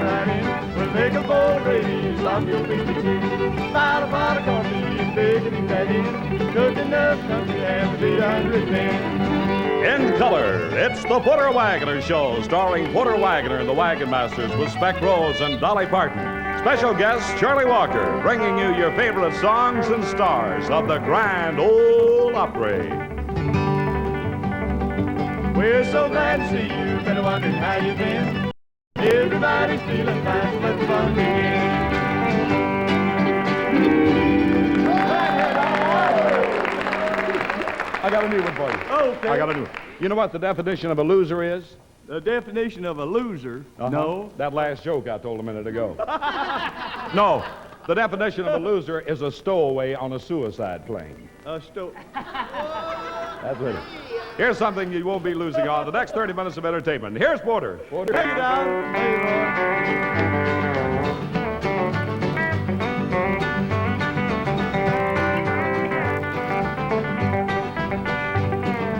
right in. We'll make a bowl of gravy, slop your baby too. Style a pot of coffee, bacon and that in. Cooked enough country ham to be 100 men. In color, it's the Porter Wagoner Show, starring Porter Wagoner and the Wagon Masters with Speck Rose and Dolly Parton. Special guest, Charlie Walker, bringing you your favorite songs and stars of the Grand Ole Opry. We're so glad to see you, been wondering how you've been. Everybody's feeling fine, so let the fun begin. I got a new one for you. Okay. I got a new one. You know what the definition of a loser is? The definition of a loser? No. That last joke I told a minute ago. No. The definition of a loser is a stowaway on a suicide plane. That's That's it. Here's something you won't be losing on the next 30 minutes of entertainment. Here's Porter. Porter. Take it down.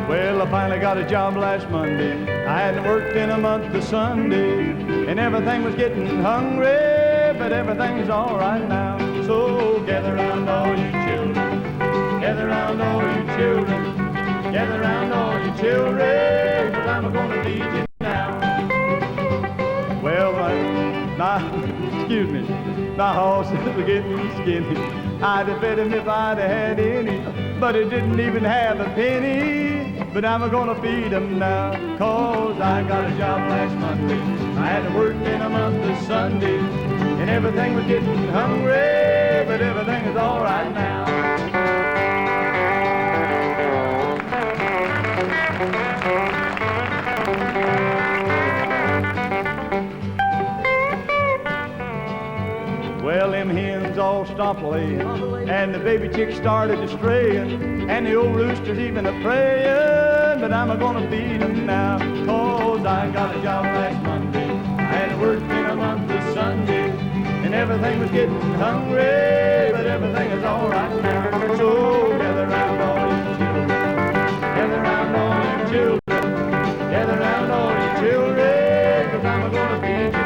Well, I finally got a job last Monday. I hadn't worked in a month of Sunday, and everything was getting hungry, but everything's all right now. So gather round all you children, gather round all you children, gather round all you children, 'cause I'm gonna feed you now. Well, excuse me, my horse is getting skinny. I'd have fed him if I'd have had any, but it didn't even have a penny. But I'm gonna feed him now, 'cause I got a job last Monday. I hadn't worked in a month of Sunday, and everything was getting hungry, but everything is all right now. Well, them hens all stopped laying, and the baby chicks started to straying, and the old rooster's even a-praying, but I'm gonna feed him now, 'cause I got a job last Monday. I hadn't worked in a month of Sunday, and everything was getting hungry, but everything is all right now. So gather round all you children, gather round all you children, gather round all you children, 'cause I'm gonna feed you now.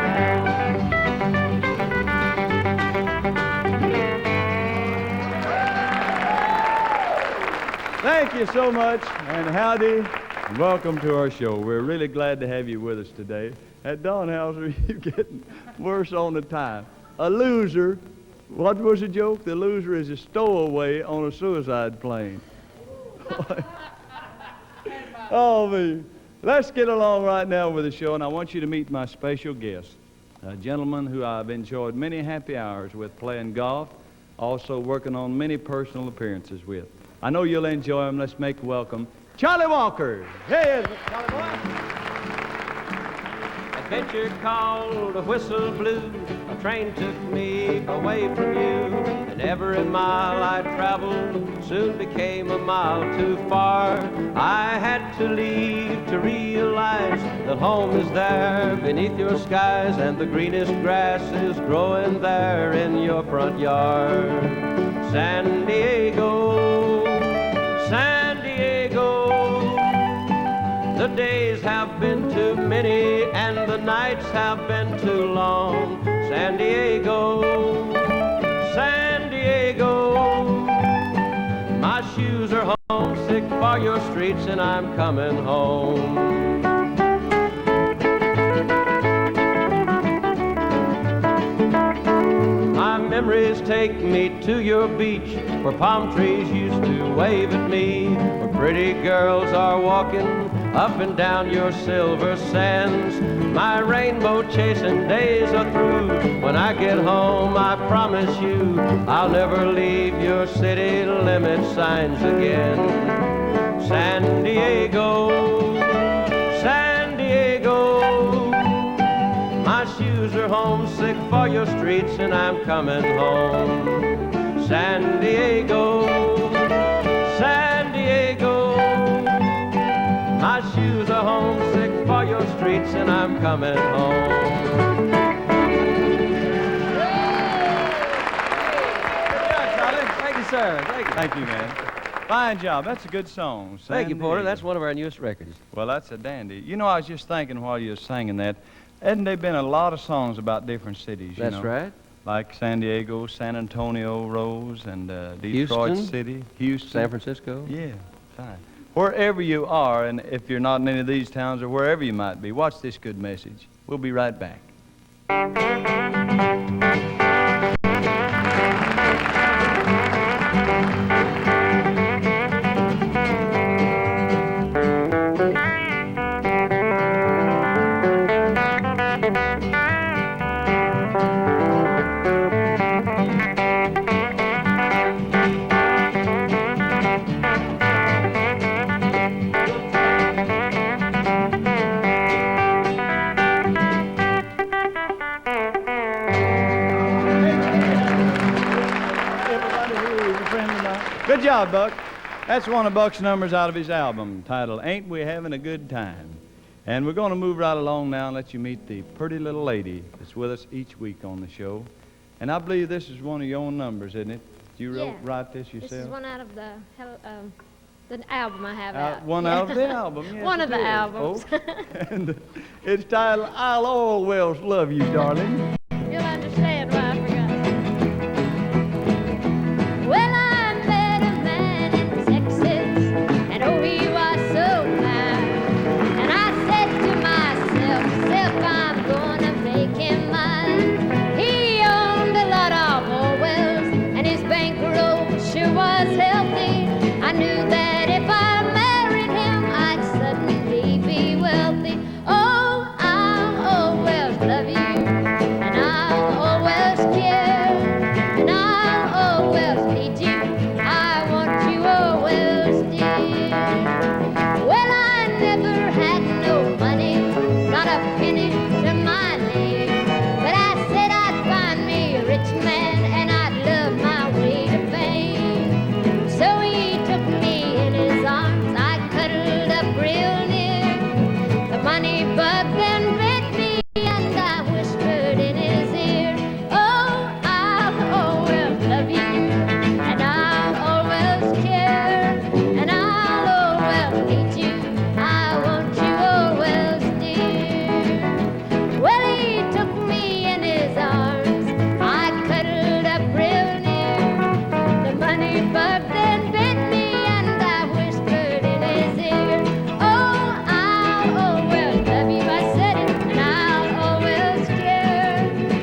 Thank you so much, and howdy, and welcome to our show. We're really glad to have you with us today. At Donhauser, you're getting worse on the time. A loser, what was the joke? The loser is a stowaway on a suicide plane. Oh, me. Let's get along right now with the show, and I want you to meet my special guest, a gentleman who I've enjoyed many happy hours with playing golf, also working on many personal appearances with. I know you'll enjoy him. Let's make welcome Charlie Walker. Hey, Charlie Walker. Adventure called a whistle blew. A train took me away from you. And every mile I traveled soon became a mile too far. I had to leave to realize that home is there beneath your skies, and the greenest grass is growing there in your front yard. San Diego, San Diego, the days have been too many and the nights have been too long. San Diego, San Diego, my shoes are homesick for your streets and I'm coming home. My memories take me to your beach, where palm trees used to wave at me, where pretty girls are walking up and down your silver sands. My rainbow chasing days are through. When I get home, I promise you, I'll never leave your city limit signs again. San Diego, San Diego, my shoes are homesick for your streets and I'm coming home. San Diego, San Diego, my shoes are homesick for your streets and I'm coming home. Thank you, sir. Thank you, man. Fine job. That's a good song. Thank you, Porter. That's one of our newest records. Well, that's a dandy. You know, I was just thinking while you were singing that, Hadn't there been a lot of songs about different cities, you That's know? right. Like San Diego, San Antonio, Rose, and Detroit Houston, City, Houston. San Francisco. Yeah, fine. Wherever you are, and if you're not in any of these towns or wherever you might be, watch this good message. We'll be right back. Good job, Buck. That's one of Buck's numbers out of his album titled Ain't We Having a Good Time? And we're going to move right along now and let you meet the pretty little lady that's with us each week on the show. And I believe this is one of your own numbers, isn't it? Did you write this yourself? This is one out of the album I have out. One out of the album, yes. One of the albums. And it's titled I'll Always Love You, Darling. You'll understand why I forgot. Well, I met a man in Texas, and oh, he was so fine. And I said to myself, I'm gonna make him mine. He owned a lot of Orwells, and his bankroll sure was healthy. I knew that if I married him, I'd suddenly be wealthy. Oh, I'll always love you, and I'll always care, and I'll always need you. I want you always, dear. Well, I never had no money, not a penny to my name, but I said I'd find me a rich man, and I'd love my way to fame. So he took me in his arms, I cuddled up real near. The money bug then bit me, and I whispered in his ear, oh, I'll always love you, and I'll always care, and I'll always need you. I want you always, dear. Well, he took me in his arms, I cuddled up real near. The money bug then bit me, and I whispered in his ear, oh, I'll always love you. I said it, and I'll always care,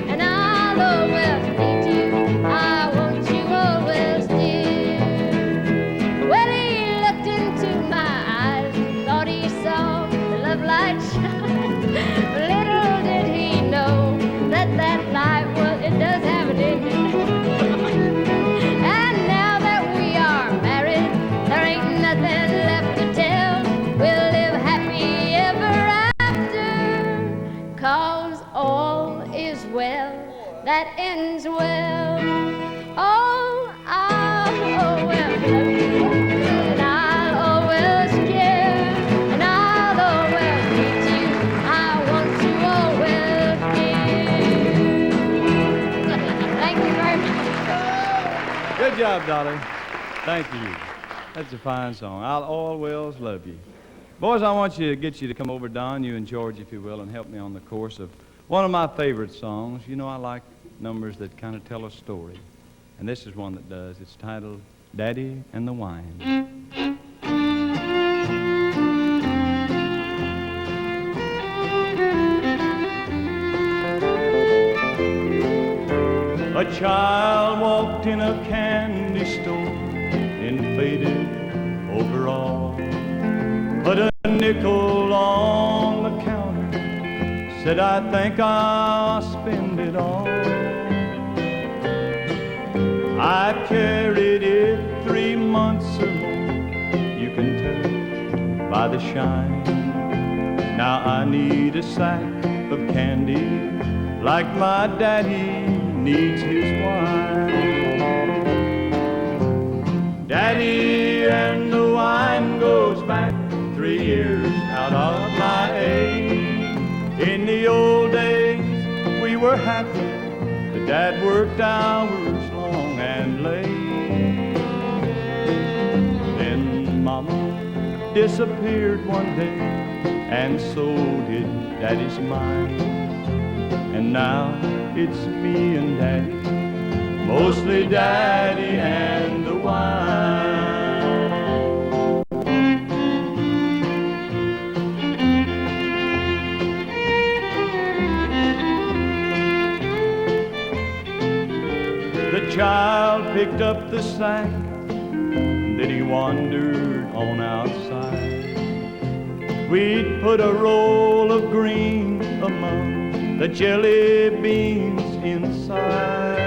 and I'll always need you. I want you always, dear. Well, he looked into my eyes, thought he saw the love light shine. Little did he know that that light, well, it does have an ending. And now that we are married, there ain't nothing left to tell. We'll live happy ever after, 'cause all is well that ends well. Oh, I'll always love you, and I'll always care, and I'll always need you. I want you always, dear. Thank you very much. Good job, Dolly. Thank you. That's a fine song. I'll always love you. Boys, I want you to get you to come over, Don, you and George, if you will, and help me on the chorus of one of my favorite songs. You know I like numbers that kind of tell a story. And this is one that does. It's titled Daddy and the Wine. A child walked in a candy store in faded overalls, put a nickel on the counter, said, I think I'll spend it all. I carried it 3 months or more, you can tell by the shine. Now I need a sack of candy like my daddy needs his wine. Daddy and the wine goes back 3 years out of my age. In the old days we were happy, the dad worked hours long and late. Then Mama disappeared one day, and so did Daddy's mind. And now it's me and Daddy, mostly Daddy and the wine. The child picked up the sack, then he wandered on outside. We'd put a roll of green among the jelly beans inside.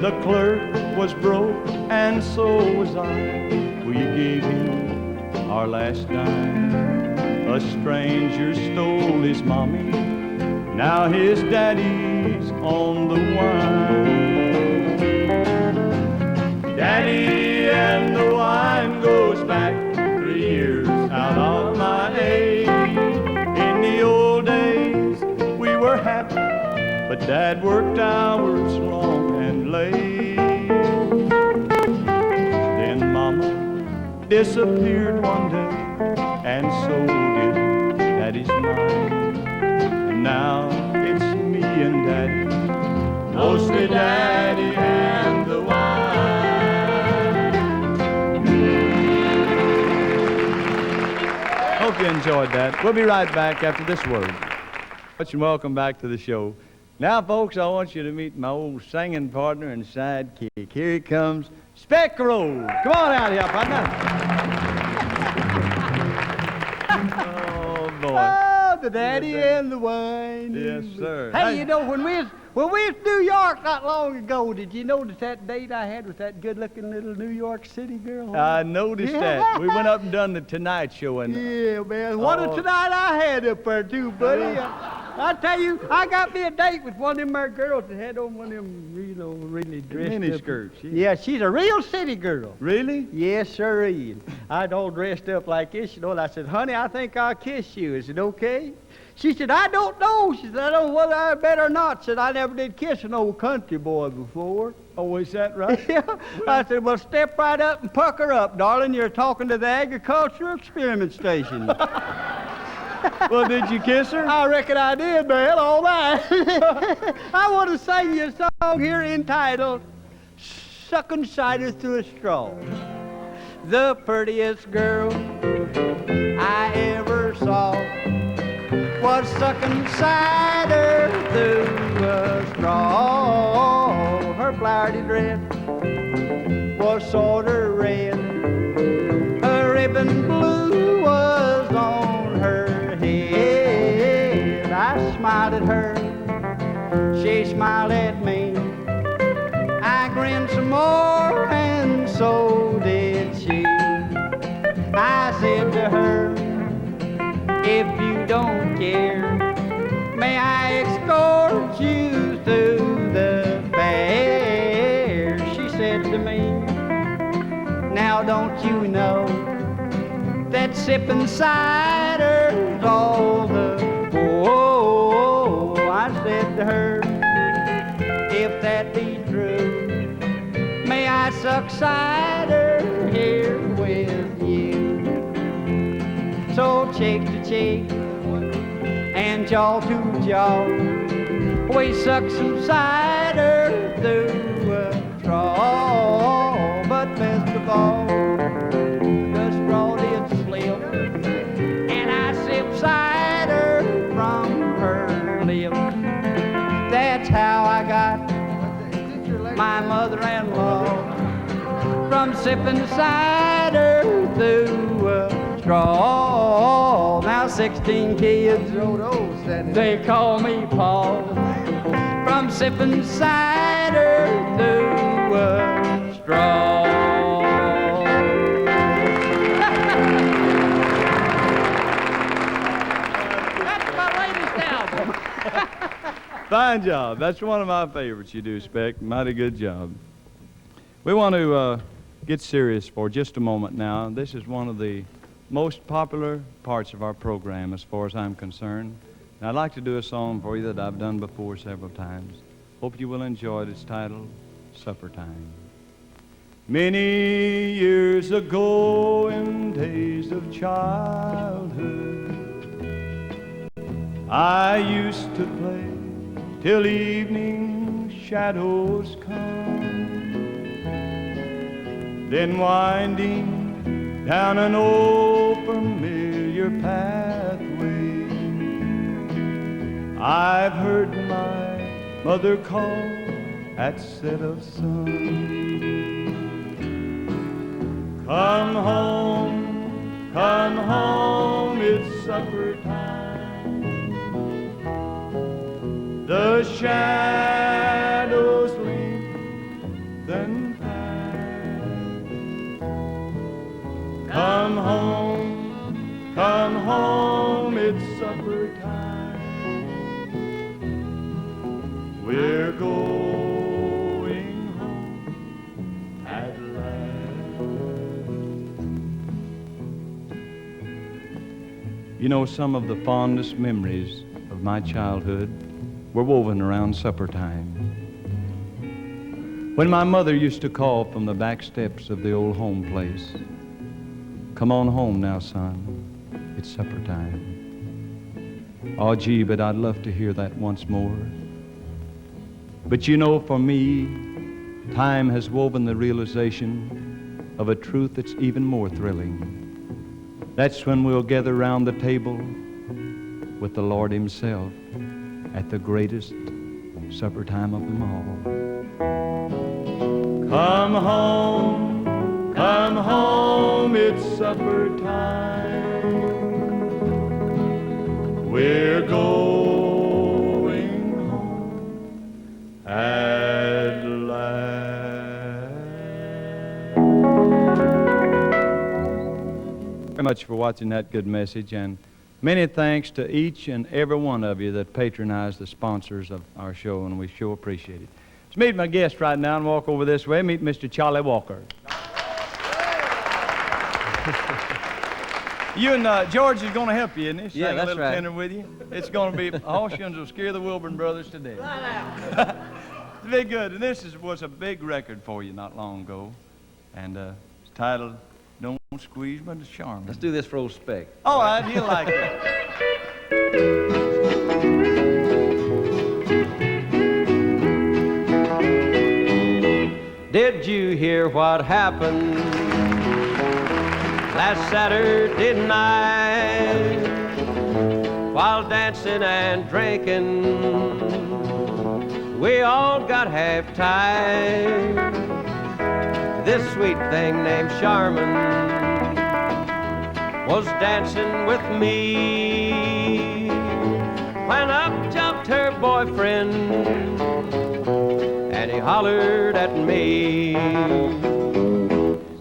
The clerk was broke and so was I. We gave him our last dime. A stranger stole his mommy, now his daddy's on the wine. Daddy and the wine goes back 3 years out of my age. In the old days we were happy, but Dad worked hours long and late. Then Mama disappeared one day, and so did Daddy's mind. And now it's me and Daddy, mostly Daddy and the wine. Hope you enjoyed that. We'll be right back after this word. And welcome back to the show. Now, folks, I want you to meet my old singing partner and sidekick. Here he comes, Speck Rose. Come on out here, partner. Oh, boy. Oh, the Daddy and the wine. Yes, sir. Hey, you know, when we was in New York not long ago, did you notice that date I had with that good-looking little New York City girl? I noticed that. We went up and done the Tonight Show. And yeah, man. What a tonight I had up there, too, buddy. I tell you, I got me a date with one of them there girls that had on one of them, you know, really dressed mini up. skirts. Yeah, she's a real city girl. Really? Yes, sirree. I'd all dressed up like this, you know, and I said, honey, I think I'll kiss you. Is it okay? She said, I don't know. She said, I don't know whether I better or not. Said, I never did kiss an old country boy before. Oh, is that right? Yeah. I said, well, step right up and pucker up, darling. You're talking to the Agricultural Experiment Station. Well, did you kiss her? I reckon I did, man, all right. I want to sing you a song here entitled Sucking Cider Through a Straw. The prettiest girl I ever saw was sucking cider through a straw. Her flowery dress was sort of red. A ribbon blue was on her head. I smiled at her, she smiled at me. I grinned some more, and so did she. I said to her, if you don't care, may I escort you through the fair? She said to me, now don't you know that sipping cider's all the I said to her, if that be true, may I suck cider here with you? So cheek to cheek and jaw to jaw, we suck some cider through a straw. But best of all, the straw did slip, and I sipped cider from her lips. That's how I got my mother-in-law from sipping cider through a straw. Now 16 kids, they call me Paul, from sipping cider through a straw. That's my latest album. Fine job. That's one of my favorites you do, Speck. Mighty good job. We want to get serious for just a moment now. This is one of the most popular parts of our program as far as I'm concerned. And I'd like to do a song for you that I've done before several times. Hope you will enjoy it. It's titled Supper Time. Many years ago in days of childhood, I used to play till evening shadows come, then winding down an old familiar pathway, I've heard my mother call at set of sun. Come home, it's supper time. The shadows lengthen fast. Come home, it's supper time. We're going home at last. You know, some of the fondest memories of my childhood were woven around supper time. When my mother used to call from the back steps of the old home place, "Come on home now, son, it's supper time." Oh, gee, but I'd love to hear that once more. But you know, for me, time has woven the realization of a truth that's even more thrilling. That's when we'll gather round the table with the Lord Himself at the greatest supper time of them all. Come home, it's supper time. We're going home at last. Very much for watching that good message, and many thanks to each and every one of you that patronized the sponsors of our show, and we sure appreciate it. Let's meet my guest right now and walk over this way. Meet Mr. Charlie Walker. You and George is going to help you, isn't he? Yeah, Sing that's a little right. tenor with you. It's going to be Hawshins will scare the Wilburn brothers to death. It's been good. And this was a big record for you not long ago, and it's titled "Don't Squeeze My Charm." Let's do this for old Speck. All right, he'll like it. Did you hear what happened last Saturday night while dancing and drinking? We all got half-tied. This sweet thing named Charmin was dancing with me when up jumped her boyfriend and he hollered at me,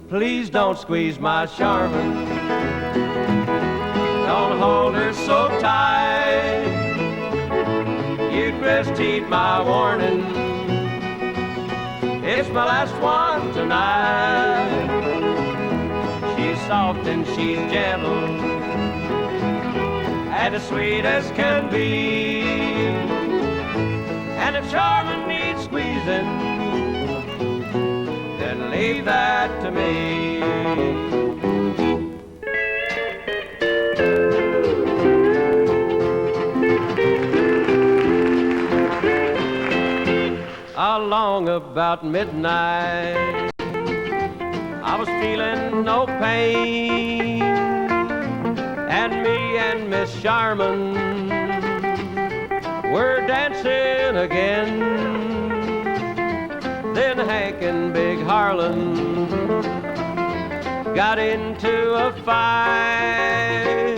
"Please don't squeeze my Charmin, don't hold her so tight, you'd best heed my warning, it's my last one tonight. She's soft and she's gentle and as sweet as can be, and if Charmin needs squeezing, then leave that to me." Along about midnight, I was feeling no pain, and me and Miss Charmin were dancing again. Then Hank and Big Harlan got into a fight,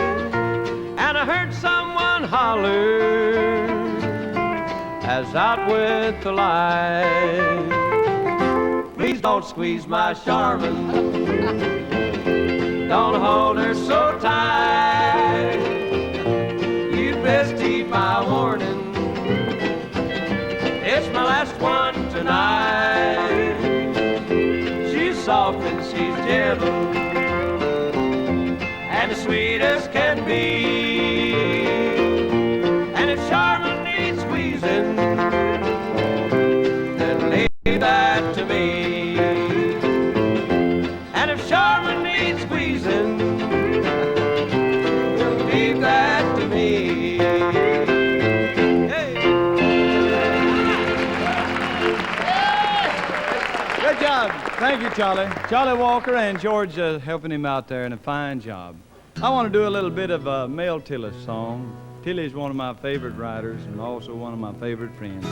and I heard someone holler as out with the light, "Please don't squeeze my Charmin, don't hold her so tight, you'd best heed my warning, it's my last one tonight. She's soft and she's gentle and as sweet as can be, and if Charmin needs squeezing, then leave that to me. And if Charmin needs squeezing, Thank you, Charlie. Charlie Walker and George helping him out there in a fine job. I want to do a little bit of a Mel Tillis song. Tilly's one of my favorite writers and also one of my favorite friends.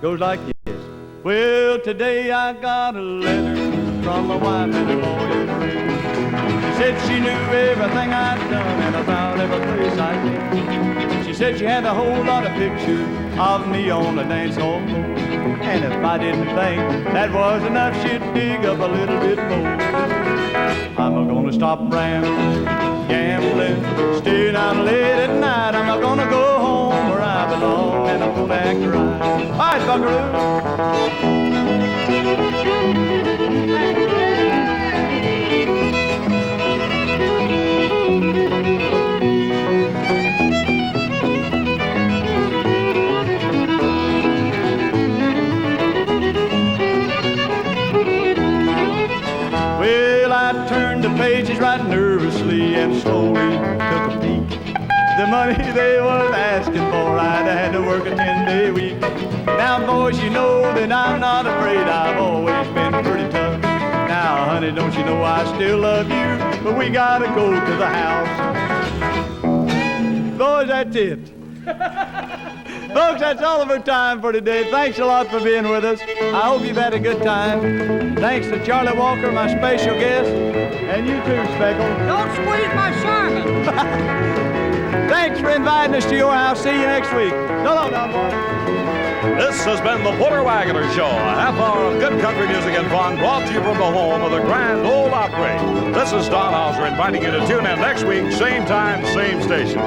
Goes like this. Well, today I got a letter from my wife and a lawyer friend. She said she knew everything I'd done and about every place I'd been. She said she had a whole lot of pictures of me on the dance hall floor. And if I didn't think that was enough, she'd dig up a little bit more. I'm gonna stop rambling, gambling, staying out late at night. I'm gonna go home where I belong, and I'm gonna act right. All right, Buckaroo. Well, I turned the pages right nervously and slowly took a peek. The money they was asking for, I'd had to work a 10-day week. Now, boys, you know that I'm not afraid. I've always been pretty tough. Now, honey, don't you know I still love you? But we gotta go to the house. Boys, that's it. Folks, that's all of our time for today. Thanks a lot for being with us. I hope you've had a good time. Thanks to Charlie Walker, my special guest, and you too, Speckle. Don't squeeze my sermon. Thanks for inviting us to your house. See you next week. So long, Don Boy. This has been the Porter Wagoner Show, a half hour of good country music and fun brought to you from the home of the Grand Ole Opry. This is Don Hauser inviting you to tune in next week, same time, same station.